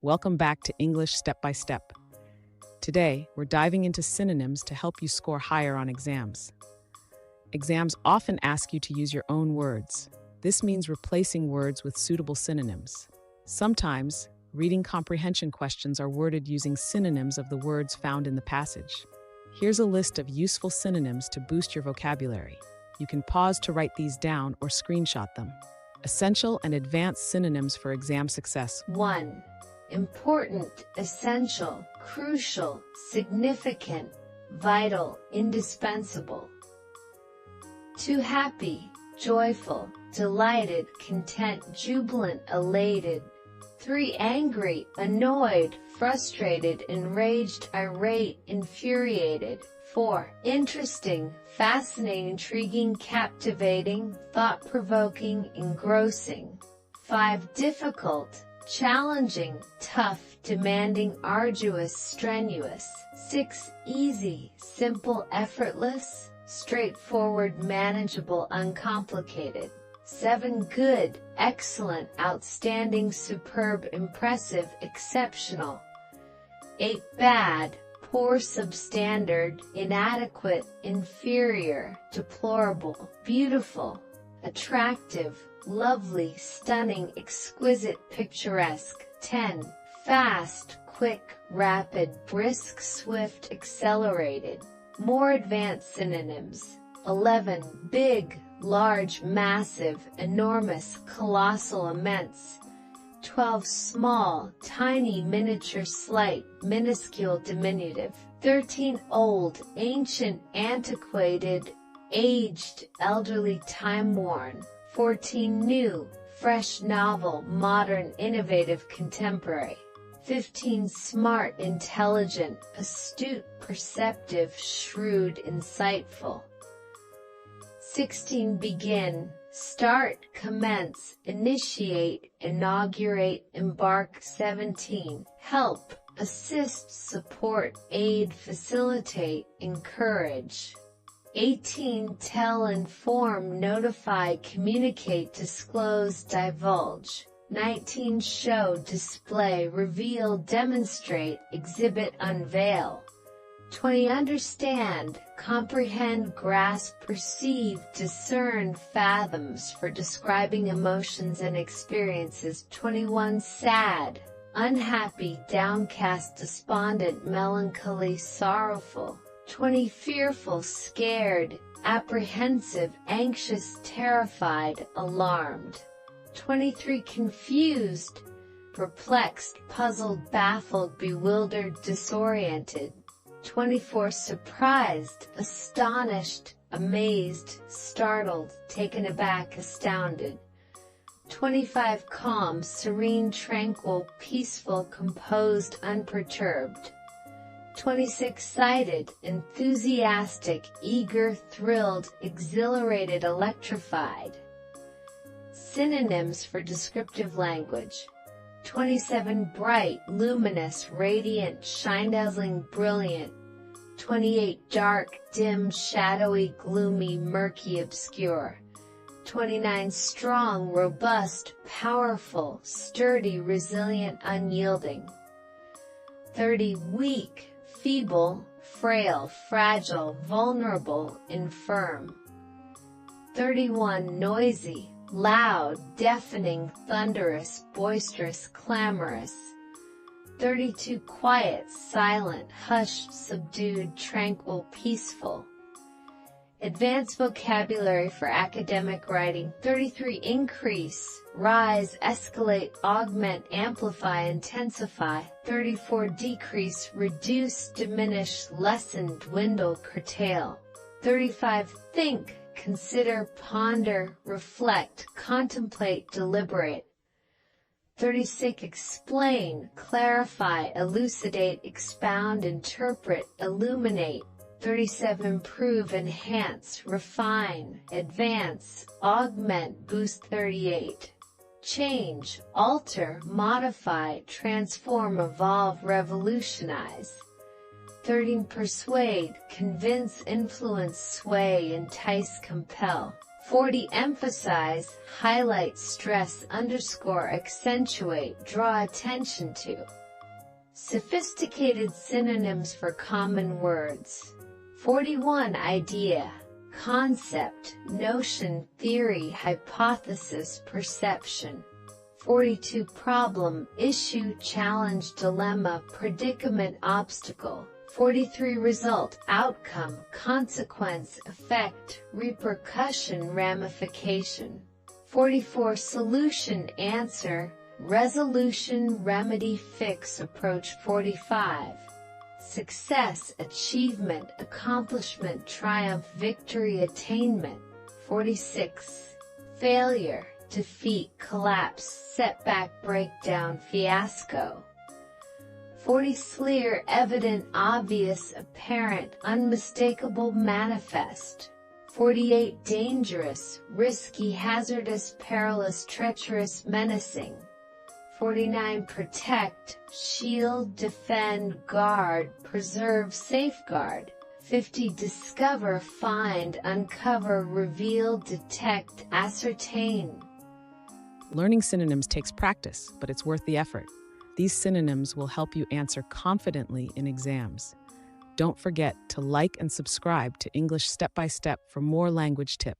Welcome back to English Step by Step. Today, we're diving into synonyms to help you score higher on exams. Exams often ask you to use your own words. This means replacing words with suitable synonyms. Sometimes, reading comprehension questions are worded using synonyms of the words found in the passage. Here's a list of useful synonyms to boost your vocabulary. You can pause to write these down or screenshot them. Essential and advanced synonyms for exam success. 1. Important, essential, crucial, significant, vital, indispensable. 2. Happy, joyful, delighted, content, jubilant, elated. 3. Angry, annoyed, frustrated, enraged, irate, infuriated. 4. Interesting, fascinating, intriguing, captivating, thought-provoking, engrossing. 5. Difficult, challenging, tough, demanding, arduous, strenuous. 6. Easy, simple, effortless, straightforward, manageable, uncomplicated. 7. Good, excellent, outstanding, superb, impressive, exceptional. 8. Bad, poor, substandard, inadequate, inferior, deplorable, beautiful, attractive, lovely, stunning, exquisite, picturesque. 10. Fast, quick, rapid, brisk, swift, accelerated. More advanced synonyms. 11. Big, large, massive, enormous, colossal, immense. 12. Small, tiny, miniature, slight, minuscule, diminutive. 13. Old, ancient, antiquated, aged, elderly, time-worn. 14. New, fresh, novel, modern, innovative, contemporary. 15. Smart, intelligent, astute, perceptive, shrewd, insightful. 16. Begin, start, commence, initiate, inaugurate, embark. 17. Help, assist, support, aid, facilitate, encourage. 18. Tell, inform, notify, communicate, disclose, divulge. 19. Show, display, reveal, demonstrate, exhibit, unveil. 20. Understand, comprehend, grasp, perceive, discern, fathoms, for describing emotions and experiences. 21. Sad, unhappy, downcast, despondent, melancholy, sorrowful. 20. Fearful, scared, apprehensive, anxious, terrified, alarmed. 23. Confused, perplexed, puzzled, baffled, bewildered, disoriented. 24. Surprised, astonished, amazed, startled, taken aback, astounded. 25. Calm, serene, tranquil, peaceful, composed, unperturbed. 26. Excited, enthusiastic, eager, thrilled, exhilarated, electrified. Synonyms for descriptive language. 27. Bright, luminous, radiant, shine-dazzling, brilliant. 28. Dark, dim, shadowy, gloomy, murky, obscure. 29. Strong, robust, powerful, sturdy, resilient, unyielding. 30. Weak, feeble, frail, fragile, vulnerable, infirm. 31. Noisy, loud, deafening, thunderous, boisterous, clamorous. 32. Quiet, silent, hushed, subdued, tranquil, peaceful. Advanced vocabulary for academic writing. 33. Increase, rise, escalate, augment, amplify, intensify. 34. Decrease, reduce, diminish, lessen, dwindle, curtail. 35. Think, consider, ponder, reflect, contemplate, deliberate. 36. Explain, clarify, elucidate, expound, interpret, illuminate. 37. Improve, enhance, refine, advance, augment, boost. 38. Change, alter, modify, transform, evolve, revolutionize. 13. Persuade, convince, influence, sway, entice, compel. 40. Emphasize, highlight, stress, underscore, accentuate, draw attention to. Sophisticated synonyms for common words. 41. Idea, concept, notion, theory, hypothesis, perception. 42. Problem, issue, challenge, dilemma, predicament, obstacle. 43. Result, outcome, consequence, effect, repercussion, ramification. 44. Solution, answer, resolution, remedy, fix, approach. 45. Success, achievement, accomplishment, triumph, victory, attainment. 46. Failure, defeat, collapse, setback, breakdown, fiasco. 40. Clear, evident, obvious, apparent, unmistakable, manifest. 48. Dangerous, risky, hazardous, perilous, treacherous, menacing. 49. Protect, shield, defend, guard, preserve, safeguard. 50. Discover, find, uncover, reveal, detect, ascertain. Learning synonyms takes practice, but it's worth the effort. These synonyms will help you answer confidently in exams. Don't forget to like and subscribe to English Step by Step for more language tips.